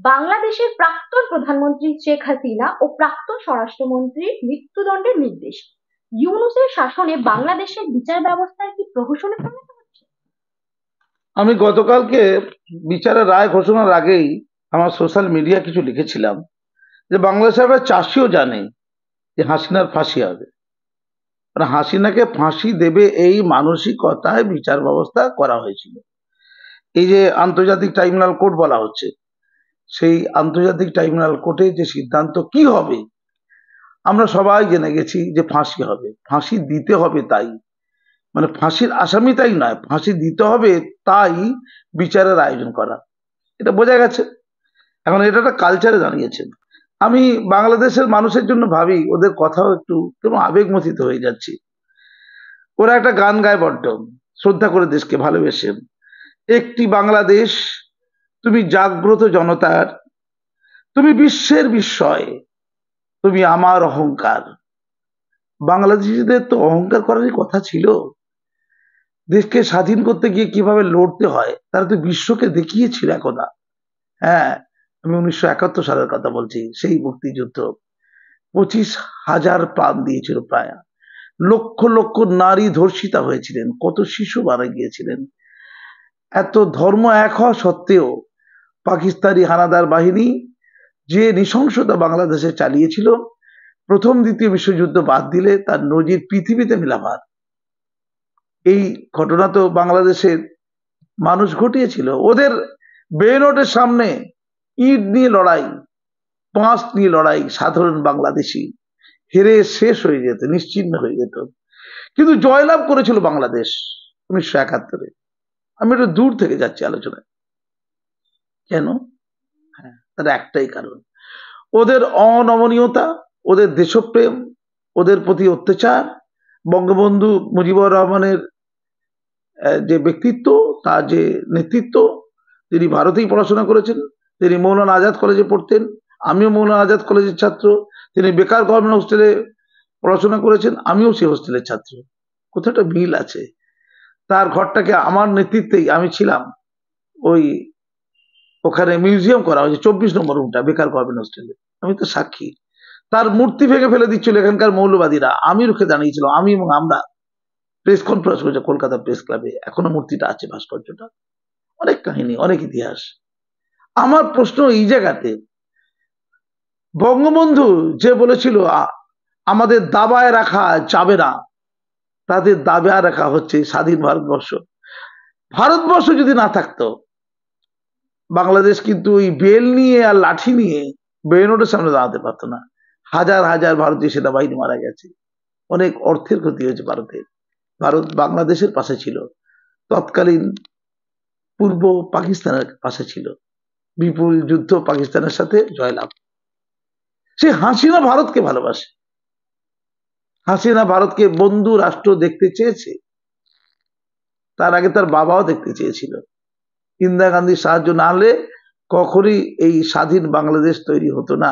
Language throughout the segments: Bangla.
বাংলাদেশের প্রাক্তন প্রধানমন্ত্রী শেখ হাসিনা ও প্রাক্তন স্বরাষ্ট্রমন্ত্রীর মৃত্যুদণ্ডের নির্দেশ। ইউনূসের শাসনে বাংলাদেশের বিচার ব্যবস্থার কি প্রহসনে পরিণত হচ্ছে? আমি গতকালকে বিচারের রায় ঘোষণার আগেই আমার সোশ্যাল মিডিয়া কিছু লিখেছিলাম যে বাংলাদেশের প্রায় চাষিও জানে যে হাসিনার ফাঁসি হবে, মানে হাসিনাকে ফাঁসি দেবে এই মানসিকতায় বিচার ব্যবস্থা করা হয়েছিল। এই যে আন্তর্জাতিক ট্রাইব্যুনাল কোর্ট বলা হচ্ছে, সেই আন্তর্জাতিক ট্রাইব্যুনাল কোর্টে যে সিদ্ধান্ত কি হবে আমরা সবাই জেনে গেছি যে ফাঁসি হবে, ফাঁসি দিতে হবে। তাই মানে ফাঁসির আসামি তাই নয়, ফাঁসি দিতে হবে, তাই বিচারের আয়োজন করা, এটা বোঝা গেছে। এখন এটা একটা কালচারে দাঁড়িয়েছে। আমি বাংলাদেশের মানুষের জন্য ভাবি, ওদের কথাও একটু কেমন আবেগমথিত হয়ে যাচ্ছি। ওরা একটা গান গায় বড্ড, শ্রদ্ধা করে দেশকে ভালোবেসে, একটি বাংলাদেশ তুমি জাগ্রত জনতার, তুমি বিশ্বের বিস্ময়, তুমি আমার অহংকার। বাংলাদেশিদের তো অহংকার করারই কথা ছিল। দেশকে স্বাধীন করতে গিয়ে কিভাবে লড়তে হয় তারা তো বিশ্বকে দেখিয়েছিল একদা। হ্যাঁ, আমি 1971 সালের কথা বলছি, সেই মুক্তিযুদ্ধ। 25,000 প্রাণ দিয়েছিল, প্রায় লক্ষ লক্ষ নারী ধর্ষিতা হয়েছিলেন, কত শিশু মারা গিয়েছিলেন। এত ধর্ম এক হওয়া সত্ত্বেও পাকিস্তানি হানাদার বাহিনী যে নৃশংসতা বাংলাদেশে চালিয়েছিল, প্রথম দ্বিতীয় বিশ্বযুদ্ধ বাদ দিলে তার নজির পৃথিবীতে মিলাভার। এই ঘটনা তো বাংলাদেশের মানুষ ঘটিয়েছিল। ওদের বেনটের সামনে ইট নিয়ে লড়াই, পাঁচ নিয়ে লড়াই, সাধারণ বাংলাদেশি হেরে শেষ হয়ে যেত, নিশ্চিহ্ন হয়ে যেত। কিন্তু জয়লাভ করেছিল বাংলাদেশ 1971-এ। আমি একটু দূর থেকে যাচ্ছি আলোচনায়। কেন? হ্যাঁ, তার একটাই কারণ, ওদের অনমনীয়তা, ওদের দেশপ্রেম, ওদের প্রতি অত্যাচার। বঙ্গবন্ধু মুজিবুর রহমানের যে ব্যক্তিত্ব, তার যে নেতৃত্ব, তিনি ভারতেই পড়াশোনা করেছেন, তিনি মৌলানা আজাদ কলেজে পড়তেন, আমিও মৌলানা আজাদ কলেজের ছাত্র। তিনি বেকার গভর্নমেন্ট হোস্টেলে পড়াশোনা করেছেন, আমিও সেই হোস্টেলের ছাত্র। কোথাও একটা মিল আছে। তার ঘরটাকে আমার নেতৃত্বেই আমি ছিলাম, ওই ওখানে মিউজিয়াম করা হয়েছে, 24 নম্বর রুমটা বেকার গভর্নমেন্ট হোস্টেলে। আমি তো সাক্ষী। তার মূর্তি ভেঙে ফেলে দিচ্ছিল এখানকার মৌলবাদীরা, আমি রুখে দাঁড়িয়েছিল, আমি এবং আমরা প্রেস কনফারেন্স করেছে কলকাতা প্রেস ক্লাবে। এখনো মূর্তিটা আছে, ভাস্কর্যটা। অনেক কাহিনী, অনেক ইতিহাস। আমার প্রশ্ন এই জায়গাতে, বঙ্গবন্ধু যে বলেছিল আমাদের দাবায় রাখা যাবে না, তাদের দাবায় রাখা হচ্ছে স্বাধীন ভারতবর্ষ। ভারতবর্ষ যদি না থাকতো, বাংলাদেশ কিন্তু ওই বেল নিয়ে আর লাঠি নিয়ে বেনটের সামনে দাঁড়াতে পারতো না। হাজার হাজার ভারতীয় সেনাবাহিনী মারা গেছে, অনেক অর্থের ক্ষতি হয়েছে ভারতের। ভারত বাংলাদেশের পাশে ছিল, তৎকালীন পূর্ব পাকিস্তানের পাশে ছিল, বিপুল যুদ্ধ পাকিস্তানের সাথে জয়লাভ। সে হাসিনা ভারতকে ভালোবাসে, হাসিনা ভারতকে বন্ধু রাষ্ট্র দেখতে চেয়েছে। তার আগে তার বাবাও দেখতে চেয়েছিল। ইন্দিরা গান্ধীর সাহায্য না হলে কখনই এই স্বাধীন বাংলাদেশ তৈরি হতো না।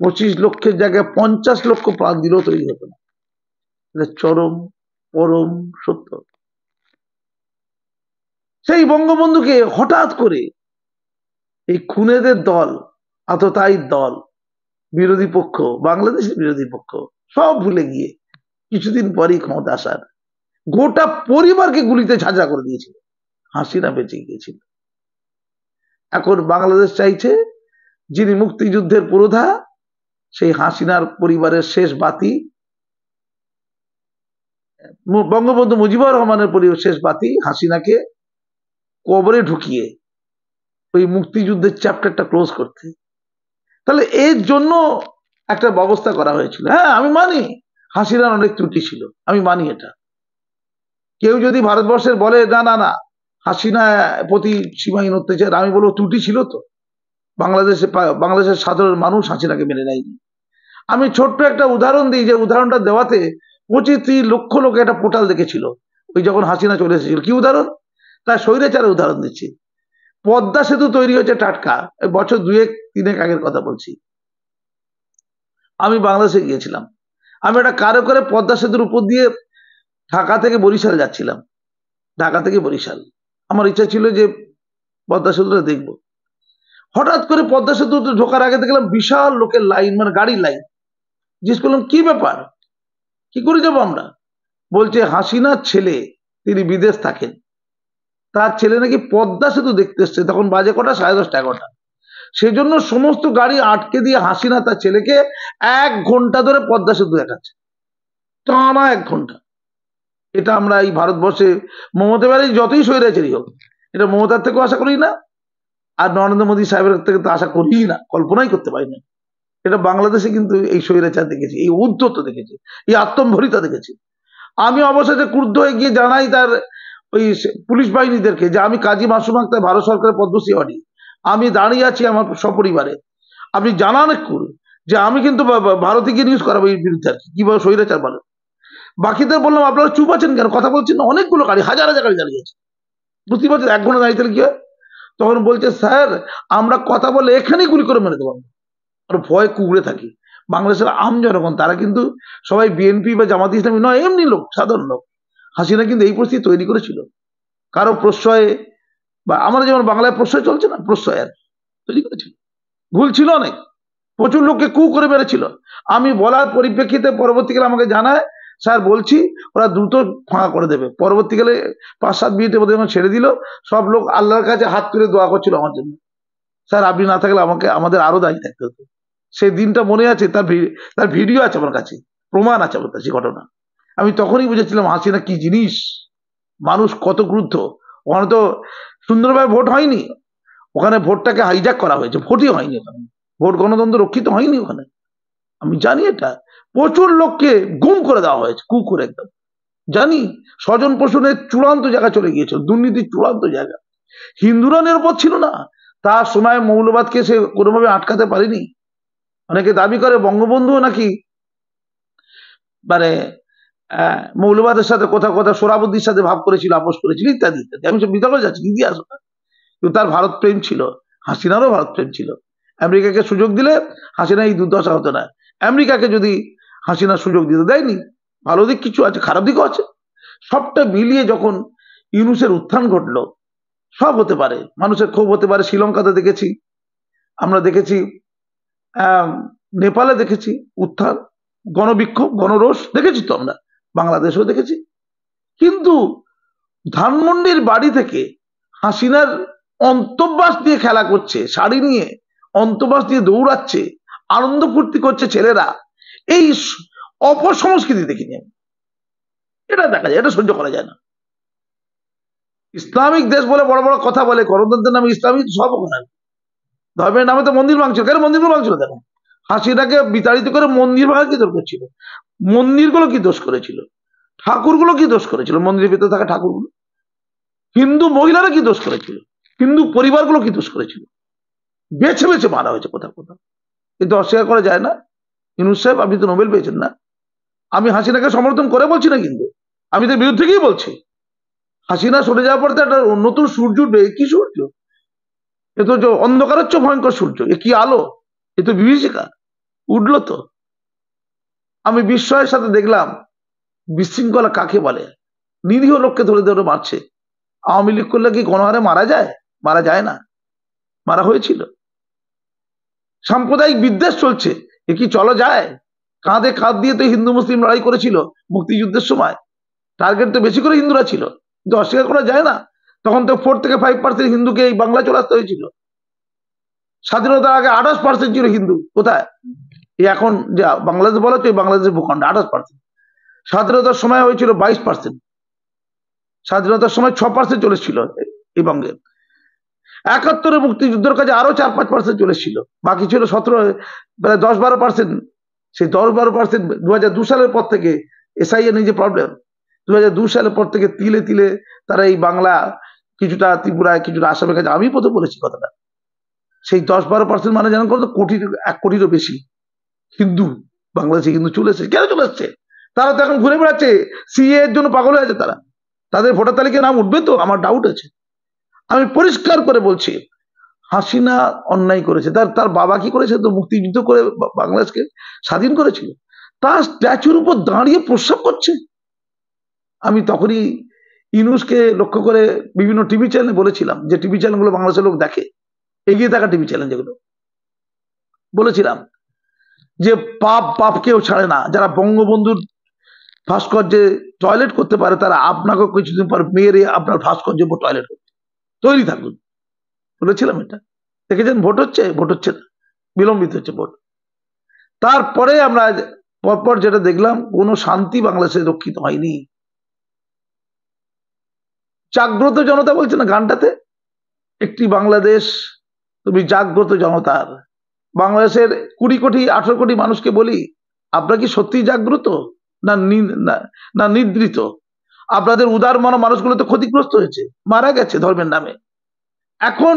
25 লক্ষের জায়গায় 50 লক্ষ প্রাণ দিলেও তৈরি হতো না। চরম পরম সত্য। সেই বঙ্গবন্ধুকে হঠাৎ করে এই খুনেদের দল, আততায়ীর দল, বিরোধী পক্ষ, বাংলাদেশের বিরোধী পক্ষ সব ভুলে গিয়ে কিছুদিন পরই ক্ষমতা আসার, গোটা পরিবারকে গুলিতে ঝাঁঝরা করে দিয়েছিল। হাসিনা বেঁচে গিয়েছিল। এখন বাংলাদেশ চাইছে যিনি মুক্তিযুদ্ধের পুরোধা, সেই হাসিনার পরিবারের শেষ বাতি, বঙ্গবন্ধু মুজিবুর রহমানের পরিবারের শেষ বাতি, হাসিনাকে কবরে ঢুকিয়ে ওই মুক্তিযুদ্ধের চ্যাপ্টারটা ক্লোজ করতে। তাহলে এর জন্য একটা ব্যবস্থা করা হয়েছিল। হ্যাঁ, আমি মানি হাসিনার অনেক ত্রুটি ছিল, আমি মানি এটা। কেউ যদি ভারতবর্ষের বলে না না না হাসিনা প্রতি সীমাহীন অত্যাচার, আমি বলবো ত্রুটি ছিল তো। বাংলাদেশের সাধারণ মানুষ হাসিনাকে মেনে নেয়নি। আমি ছোট্ট একটা উদাহরণ দিই, যে উদাহরণটা দেওয়াতে 25 লক্ষ লোক একটা পোর্টাল দেখেছিল ওই যখন হাসিনা চলে এসেছিল। কি উদাহরণ? তার স্বৈরাচারের উদাহরণ দিচ্ছি। পদ্মা সেতু তৈরি হয়েছে টাটকা, বছর 2-3 আগের কথা বলছি। আমি বাংলাদেশে গিয়েছিলাম, আমি একটা কারো করে পদ্মা সেতুর উপর দিয়ে ঢাকা থেকে বরিশাল যাচ্ছিলাম। ঢাকা থেকে বরিশাল আমার ইচ্ছা ছিল যে পদ্মা সেতুটা দেখবো। হঠাৎ করে পদ্মা সেতু ঢোকার আগে দেখলাম বিশাল লোকের লাইন, মানে গাড়ির লাইন। জিজ্ঞেস করলাম কি ব্যাপার, কি করে যাবো আমরা? বলছে হাসিনার ছেলে, তিনি বিদেশ থাকেন, তার ছেলে নাকি পদ্মা সেতু দেখতে এসছে। তখন বাজে কটা? 10:30 11টা। সেজন্য সমস্ত গাড়ি আটকে দিয়ে হাসিনা তার ছেলেকে 1 ঘন্টা ধরে পদ্মা সেতু দেখাচ্ছে, টানা 1 ঘন্টা। এটা আমরা এই ভারতবর্ষে মমতা ব্যানার্জি যতই স্বৈরাচারী হোক, এটা মমতার থেকেও আশা করি না, আর নরেন্দ্র মোদী সাহেবের থেকে তো আশা করি না, কল্পনাই করতে পারি না। এটা বাংলাদেশে কিন্তু এই স্বৈরাচার দেখেছি, এই উদ্ধত দেখেছি, এই আত্মম্ভরিতা দেখেছি। আমি অবশেষে ক্রুদ্ধ হয়ে গিয়ে জানাই তার ওই পুলিশ বাহিনীদেরকে যে আমি কাজী মাসুম আক্তার, ভারত সরকারের পদ্মশ্রী অ্যাওয়ার্ডী, আমি দাঁড়িয়ে আছি আমার সপরিবারে, আপনি জানান একটু যে আমি কিন্তু ভারতে গিয়ে নিউজ করাবো এই বিরুদ্ধে আর কি, কিভাবে স্বৈরাচার বলে। বাকিদের বললাম আপনারা চুপ আছেন কেন, কথা বলছেন না? অনেকগুলো গাড়ি, হাজার হাজার গাড়ি দাঁড়িয়ে আছে, বুঝতে পারছেন? 1 ঘন্টা দাঁড়িয়ে থাকলে কি হয়? তখন বলছে স্যার আমরা কথা বলে এখানেই গুলি করে মেরে দেবো। আর ভয় কুকুরে থাকি। বাংলাদেশের আম জনগণ তারা কিন্তু সবাই বিএনপি বা জামাত ইসলামী নয়, এমনি লোক, সাধারণ লোক। হাসিনা কিন্তু এই পরিস্থিতি তৈরি করেছিল, কারো প্রশ্রয়ে, বা আমাদের যেমন বাংলায় প্রশ্রয় চলছে না, প্রশ্রয় আর তৈরি করেছিল। ভুল ছিল অনেক, প্রচুর লোককে কু করে মেরেছিল। আমি বলার পরিপ্রেক্ষিতে পরবর্তীকালে আমাকে জানায় স্যার বলছি ওরা দ্রুত ফাঁকা করে দেবে। পরবর্তীকালে 5-7 মিনিটে বোধহয় যখন ছেড়ে দিল, সব লোক আল্লাহর কাছে হাত তুলে দোয়া করছিল আমার জন্য, স্যার আপনি না থাকলে আমাদের আরো দাঁড়িয়ে থাকতে হতো। সেই দিনটা মনে আছে, তার ভিডিও আছে আমার কাছে, প্রমাণ আছে আমার কাছে ঘটনা। আমি তখনই বুঝেছিলাম হাসিনা কি জিনিস, মানুষ কত ক্রুদ্ধ। ওখানে তো সুন্দরভাবে ভোট হয়নি, ওখানে ভোটটাকে হাইজ্যাক করা হয়েছে, ভোটই হয়নি ওখানে, ভোট গণতন্ত্র রক্ষিত হয়নি ওখানে। আমি জানি এটা, প্রচুর লোককে গুম করে দেওয়া হয়েছে, কু করে একদম জানি। স্বজন পোষণের চূড়ান্ত জায়গা চলে গিয়েছিল, দুর্নীতির চূড়ান্ত জায়গা। হিন্দুরা নিরাপদ ছিল না, তার সময় মৌলবাদকে সে কোনোভাবে আটকাতে পারেনি। অনেকে দাবি করে বঙ্গবন্ধু নাকি মানে মৌলবাদের সাথে কোথাও কোথাও সোহরাবুদ্দির সাথে ভাব করেছিল, আপোষ করেছিল, ইত্যাদি ইত্যাদি। আমি সব বিতর্ক যাচ্ছি, ইতিহাস না। কিন্তু তার ভারত প্রেম ছিল, হাসিনারও ভারত প্রেম ছিল। আমেরিকাকে সুযোগ দিলে হাসিনা এই দুর্দশা হতো না। আমেরিকাকে যদি হাসিনা সুযোগ দিতে দেয়নি, ভালো দিক কিছু আছে, খারাপ দিকও আছে। সবটা মিলিয়ে যখন ইউনূসের উত্থান ঘটলো, সব হতে পারে, মানুষের ক্ষোভ হতে পারে। শ্রীলঙ্কাতে দেখেছি, আমরা দেখেছি, নেপালে দেখেছি উত্থান, গণবিক্ষোভ, গণরোষ দেখেছি তো আমরা, বাংলাদেশেও দেখেছি। কিন্তু ধানমন্ডির বাড়ি থেকে হাসিনার অন্তর্বাস দিয়ে খেলা করছে, শাড়ি নিয়ে অন্তর্বাস দিয়ে দৌড়াচ্ছে, আনন্দ ফুর্তি করছে ছেলেরা, এই অপসংস্কৃতি দেখিনি আমি। এটা দেখা যায়, এটা সহ্য করা যায় না। ইসলামিক দেশ বলে বড় বড় কথা বলে, গণতন্ত্রের নামে ইসলামিক সব ওখানে, ধর্মের নামে তো মন্দির ভাঙছিল। কেন মন্দিরগুলো ভাঙছিল? দেখো, হাসিনাকে বিতাড়িত করে মন্দির ভাঙা কি দোষ করেছিল? মন্দিরগুলো কি দোষ করেছিল? ঠাকুরগুলো কি দোষ করেছিল? মন্দিরের ভিতরে থাকা ঠাকুরগুলো। হিন্দু মহিলারা কি দোষ করেছিল? হিন্দু পরিবারগুলো কি দোষ করেছিল? বেছে বেছে মারা হয়েছে কোথাও কোথাও, কিন্তু অস্বীকার করা যায় না। ইউনূস সাহেব আপনি তো নোবেল পেয়েছেন না। আমি হাসিনাকে সমর্থন করে বলছি না, কিন্তু আমি তো বিরুদ্ধে গিয়ে বলছি। হাসিনা সরে যাওয়ার পর তো একটা নতুন সূর্য উঠবে। কি সূর্য? এ তো অন্ধকারের চেয়ে ভয়ঙ্কর সূর্য, এ কি আলো, এ তো বিভীষিকা উঠলো তো। আমি বিস্ময়ের সাথে দেখলাম বিশৃঙ্খলা কাকে বলে, নিরীহ লোককে ধরে ধরে মারছে। আওয়ামী লীগ করলে কি গণহারে মারা যায়? মারা যায় না, মারা হয়েছিল। সাম্প্রদায়িক বিদ্বেষ চলছে, এ কি চলা যায়? কাঁধে কাঁধ দিয়ে তো হিন্দু মুসলিম লড়াই করেছিল মুক্তিযুদ্ধের সময়, টার্গেট তো বেশি করে হিন্দুরা ছিল, কিন্তু অস্বীকার করা যায় না। তখন তো 4 থেকে 5% হিন্দুকে এই বাংলা চলে আসতে হয়েছিল। স্বাধীনতার আগে 28% ছিল হিন্দু। কোথায়? এই এখন যা বাংলাদেশ বলা হচ্ছে, বাংলাদেশের ভূখণ্ডে 28%। স্বাধীনতার সময় হয়েছিল 22%, স্বাধীনতার সময় 6% চলেছিল এই বঙ্গে। 71 মুক্তিযুদ্ধের কাছে আরো 4-5% চলেছিল, বাকি ছিল 17, প্রায় 10-12%। সেই 10-12% 2002 সালের পর থেকে এসআইএ নিজে প্রবলেম, 2002 সালের পর থেকে তিলে তিলে তারা এই বাংলা, কিছুটা ত্রিপুরায়, কিছুটা আসামের কাছে, আমি প্রথম বলেছি কথাটা। সেই 10-12% মানে জানেন কত? 1 কোটিরও বেশি হিন্দু বাংলাদেশে কিন্তু চলে এসেছে। কেন চলে এসছে? তারা তো এখন ঘুরে বেড়াচ্ছে, সিএ এর জন্য পাগল হয়ে আছে তারা। তাদের ভোটার তালিকায় নাম উঠবে তো? আমার ডাউট আছে। আমি পরিষ্কার করে বলছি, হাসিনা অন্যায় করেছে। তার বাবা কি করেছে? তো মুক্তিযুদ্ধ করে বাংলাদেশকে স্বাধীন করেছিল। তার স্ট্যাচুর উপর দাঁড়িয়ে প্রস্রাব করছে। আমি তখনই ইউনূসকে লক্ষ্য করে বিভিন্ন টিভি চ্যানেলে বলেছিলাম, যে টিভি চ্যানেলগুলো বাংলাদেশের লোক দেখে, এগিয়ে থাকা টিভি চ্যানেল যেগুলো। বলেছিলাম যে পাপ কেউ ছাড়ে না। যারা বঙ্গবন্ধুর ভাস্কর্যে টয়লেট করতে পারে তারা আপনাকে কিছুদিন পর মেরে আপনার ভাস্কর্য টয়লেট করতে তৈরি থাকুন। বলেছিলাম এটা। দেখেছেন ভোট হচ্ছে না, বিলম্বিত হচ্ছে ভোট। তারপরে আমরা পরপর যেটা দেখলাম, কোনো শান্তি বাংলাদেশে রক্ষিত হয়নি। জাগ্রত জনতা বলছে না গানটাতে, একটি বাংলাদেশ তুমি জাগ্রত জনতার। বাংলাদেশের 20 কোটি 18 কোটি মানুষকে বলি, আপনারা কি সত্যি জাগ্রত না নিদ্রিত? আপনাদের উদার মনা মানুষগুলো তো ক্ষতিগ্রস্ত হয়েছে, মারা গেছে ধর্মের নামে। এখন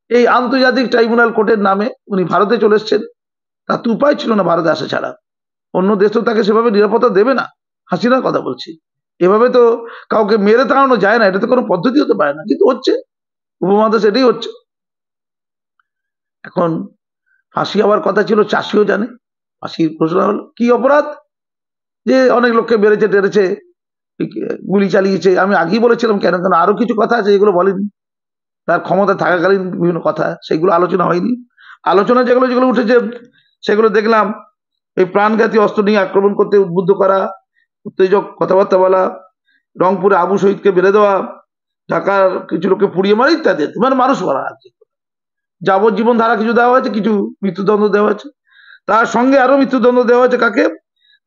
এই আন্তর্জাতিক ট্রাইব্যুনাল কোর্টের নামে উনি ভারতে চলে এসছেন। তার তো উপায় ছিল না ভারতে আসা ছাড়া। অন্য দেশ তো তাকে সেভাবে নিরাপত্তা দেবে না। হাসিনার কথা বলছি। এভাবে তো কাউকে মেরে তাড়ানো যায় না, এটা তো কোনো পদ্ধতি হতে পারে না, কিন্তু হচ্ছে। উপমহাদেশ এটাই হচ্ছে। এখন ফাঁসি হওয়ার কথা ছিল, চাষিও জানে। ফাঁসির ঘোষণা হলো। কি অপরাধ? যে অনেক লোককে মেরেছে টেরেছে, গুলি চালিয়েছে। আমি আগেই বলেছিলাম কেন কেন আরো কিছু কথা আছে যেগুলো বলেনি, তার ক্ষমতা থাকাকালীন বিভিন্ন কথা, সেগুলো আলোচনা হয়নি। আলোচনা যেগুলো উঠেছে সেগুলো দেখলাম, এই প্রাণঘাতী অস্ত্র নিয়ে আক্রমণ করতে উদ্বুদ্ধ করা, উত্তেজক কথাবার্তা বলা, রংপুরে আবু শহীদকে বেড়ে দেওয়া, ঢাকার কিছু লোককে পুড়িয়ে মারা ইত্যাদি, মানে মানুষ মারা আর কি। যাবজ্জীবন ধারা কিছু দেওয়া হয়েছে, কিছু মৃত্যুদণ্ড দেওয়া হয়েছে। তার সঙ্গে আরো মৃত্যুদণ্ড দেওয়া হয়েছে কাকে?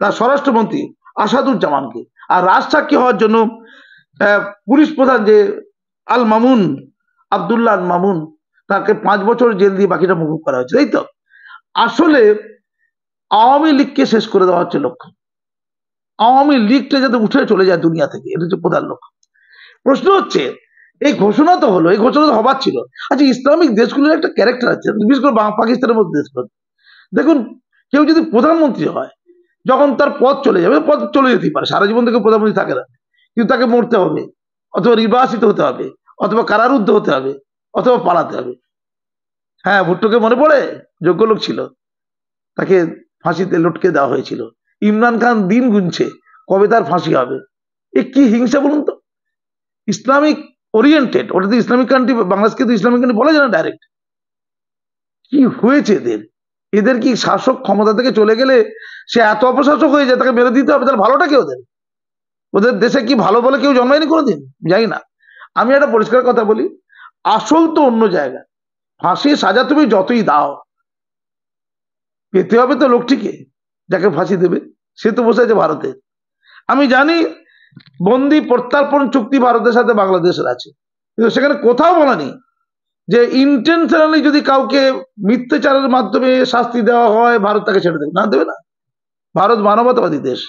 তার স্বরাষ্ট্রমন্ত্রী আসাদুজ্জামানকে। আর রাজসাক্ষী হওয়ার জন্য পুলিশ প্রধান যে আল মামুন, আব্দুল্লাহ আল মামুন, তাকে 5 বছর জেল দিয়ে বাকিটা মুকুব করা হয়েছে। তাই তো আসলে আওয়ামী লীগকে শেষ করে দেওয়া হচ্ছে লক্ষ্য। আওয়ামী লীগটা যাতে উঠে চলে যায় দুনিয়া থেকে, এটা হচ্ছে প্রধান লক্ষ্য। প্রশ্ন হচ্ছে, এই ঘোষণা তো হলো, এই ঘোষণা তো হবার ছিল। আচ্ছা, ইসলামিক দেশগুলোর একটা ক্যারেক্টার আছে, বিশেষ করে পাকিস্তানের মধ্যে দেশগুলো। দেখুন, কেউ যদি প্রধানমন্ত্রী হয়, যখন তার পদ চলে যাবে, পদ চলে যেতেই পারে, সারা জীবন থেকে প্রধানমন্ত্রী থাকে না, কিন্তু তাকে মরতে হবে, অথবা নির্বাসিত হতে হবে, অথবা কারারুদ্ধ হতে হবে, অথবা পালাতে হবে। হ্যাঁ, ভুট্টোকে মনে পড়ে? যোগ্য লোক ছিল, তাকে ফাঁসিতে লটকে দেওয়া হয়েছিল। ইমরান খান দিন গুনছে কবে তার ফাঁসি হবে। এ কি হিংসা বলুন তো? ইসলামিক ওরিয়েন্টেড, ওটা তো ইসলামিক কান্ট্রি, বাংলাদেশকে তো ইসলামিক কান্ট্রি বলা যায় না ডাইরেক্ট। কি হয়েছে এদের কি শাসক ক্ষমতা থেকে চলে গেলে সে এত অপশাসক হয়ে যায়, তাকে মেরে দিতে হবে? তাহলে ভালোটা কেউ দেন? ওদের দেশে কি ভালো বলে কেউ জন্মায়নি কোনোদিন? যাই না। আমি একটা পরিষ্কার কথা বলি, আসল তো অন্য জায়গা। ফাঁসির সাজা তুমি যতই দাও, পেতে হবে তো লোকটিকে যাকে ফাঁসি দেবে। সে তো বসে আছে ভারতে। আমি জানি বন্দি প্রত্যার্পণ চুক্তি ভারতের সাথে বাংলাদেশের আছে, কিন্তু সেখানে কোথাও বলা নেই যে ইন্টেনশনালি যদি কাউকে মিথ্যাচারের মাধ্যমে শাস্তি দেওয়া হয়, ভারত তাকে ছেড়ে দেবে না, দেবে না। ভারত মানবতাবাদী দেশ।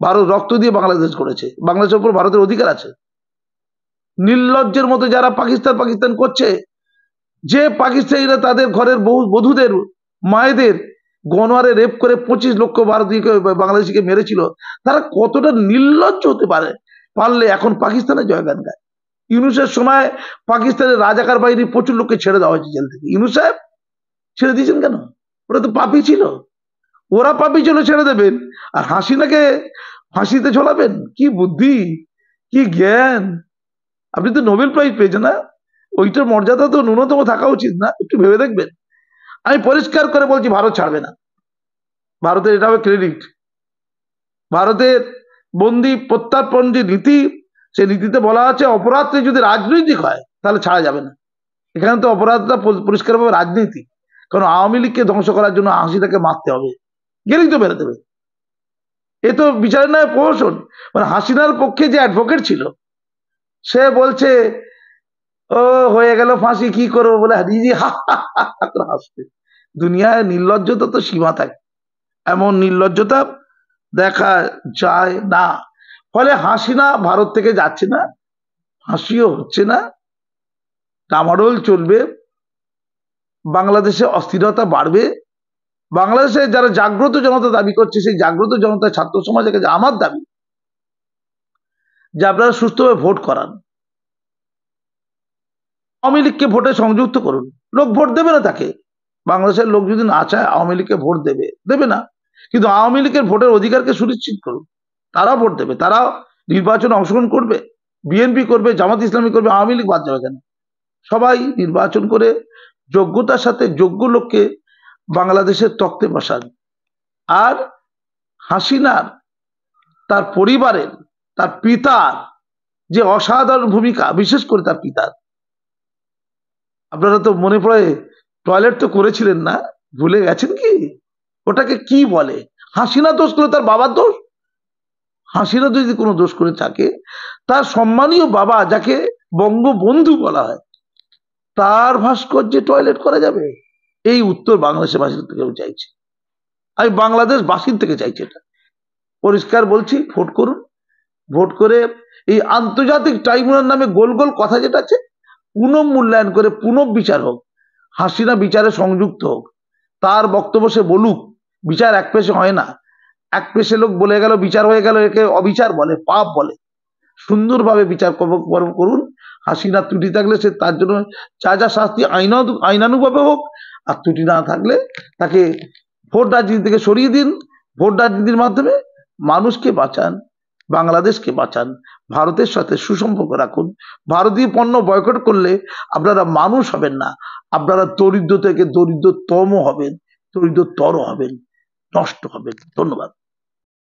ভারত রক্ত দিয়ে বাংলাদেশ করেছে, বাংলাদেশের উপর ভারতের অধিকার আছে। নির্লজ্জের মতো যারা পাকিস্তান করছে, যে পাকিস্তানিরা তাদের ঘরের বধূদের মায়েদের গণহারে রেপ করে 25 লক্ষ ভারতীয়কে বাংলাদেশিকে মেরেছিল, তারা কতটা নির্লজ্জ হতে পারলে এখন পাকিস্তানের জয়গান গায়। ইউনূসের সময় পাকিস্তানের রাজাকার বাহিনী প্রচুর লোককে ছেড়ে দেওয়া হয়েছে জেল থেকে। ইউনূস সাহেব ছেড়ে দিয়েছেন কেন? ওরা তো পাপী ছিল, ওরা পাপী ছিল, ছেড়ে দেবেন। আর হাসিনাকে ফাঁসিতে ঝোলাবেন? কি বুদ্ধি, কি জ্ঞান! আপনি তো নোবেল প্রাইজ পেয়েছেন না, ওইটার মর্যাদা তো ন্যূনতম থাকা উচিত না? একটু ভেবে দেখবেন। আমি পরিষ্কার করে বলছি, ভারত ছাড়বে না। ভারতের এটা হবে ক্রেডিট। ভারতের বন্দি প্রত্যার্পণ যে নীতি, সেই নীতিতে বলা আছে অপরাধটি যদি রাজনৈতিক হয় তাহলে ছাড়া যাবে না। এখানে তো অপরাধটা পরিষ্কারভাবে রাজনীতি, কারণ আওয়ামী লীগকে ধ্বংস করার জন্য হাসিনাকে মারতে হবে, গেলেই তো বেরো দেবে। এ তো বিচারের নয় প্রহসন। মানে হাসিনার পক্ষে যে অ্যাডভোকেট ছিল, সে বলছে ও হয়ে গেল ফাঁসি, কি করবো বলে নিজে হাসছে। দুনিয়ায় নির্লজ্জতা তো সীমা থাকে, এমন নির্লজ্জতা দেখা যায় না। ফলে হাসিনা ভারত থেকে যাচ্ছে না, ফাঁসিও হচ্ছে না, ডামাডোল চলবে, বাংলাদেশে অস্থিরতা বাড়বে। বাংলাদেশে যারা জাগ্রত জনতা দাবি করছে, সেই জাগ্রত জনতা ছাত্র সমাজের কাছে আমার দাবি যে আপনারা সুস্থভাবে ভোট করান, আওয়ামী লীগকে ভোটে সংযুক্ত করুন। লোক ভোট দেবে না তাকে, বাংলাদেশের লোক যদি না চায় আওয়ামী লীগকে ভোট দেবে না, কিন্তু আওয়ামী লীগের ভোটের অধিকারকে সুনিশ্চিত করুন। তারা ভোট দেবে, তারা নির্বাচনে অংশগ্রহণ করবে, বিএনপি করবে, জামাত ইসলামী করবে, আওয়ামী লীগ বাদ যাবে কেন? সবাই নির্বাচন করে যোগ্যতার সাথে যোগ্য লোককে বাংলাদেশের তক্তে বসান। আর হাসিনার, তার পরিবারের, তার পিতার যে অসাধারণ ভূমিকা, বিশেষ করে তার পিতার, আপনারা তো মনে পড়ে টয়লেট তো করেছিলেন না, ভুলে গেছেন কি? ওটাকে কি বলে? হাসিনা দোষ করে তার বাবার দোষ? হাসিনা যদি কোনো দোষ করে থাকে, তার সম্মানীয় বাবা, যাকে বঙ্গবন্ধু বলা হয়, তার ভাস্কর্যে টয়লেট করা যাবে? এই উত্তর বাংলাদেশের বাসীর থেকে চাইছে, আমি বাংলাদেশ বাসীর থেকে চাইছি। এটা পরিষ্কার বলছি, ভোট করুন। ভোট করে এই আন্তর্জাতিক ট্রাইব্যুনাল নামে গোল গোল কথা যেটা আছে, পুনঃমূল্যায়ন করে পুনঃবিচার হোক, হাসিনা বিচারে সংযুক্ত হোক, তার বক্তব্য সে বলুক। বিচার এক পেশে হয় না। এক পেশে লোক বলে গেল বিচার হয়ে গেল, একে অবিচার বলে, পাপ বলে। সুন্দরভাবে বিচার করুন। হাসিনা ত্রুটি থাকলে সে তার জন্য যা যা শাস্তি আইনানুগভাবে হোক, আর ত্রুটি না থাকলে তাকে ভোট রাজনীতি থেকে সরিয়ে দিন। ভোট রাজনীতির মাধ্যমে মানুষকে বাঁচান, বাংলাদেশকে বাঁচান, ভারতের সাথে সুসম্পর্ক রাখুন। ভারতীয় পণ্য বয়কট করলে আপনারা মানুষ হবেন না, আপনারা দরিদ্র থেকে দরিদ্রতম হবেন, দরিদ্রতর হবেন, নষ্ট হবেন। ধন্যবাদ।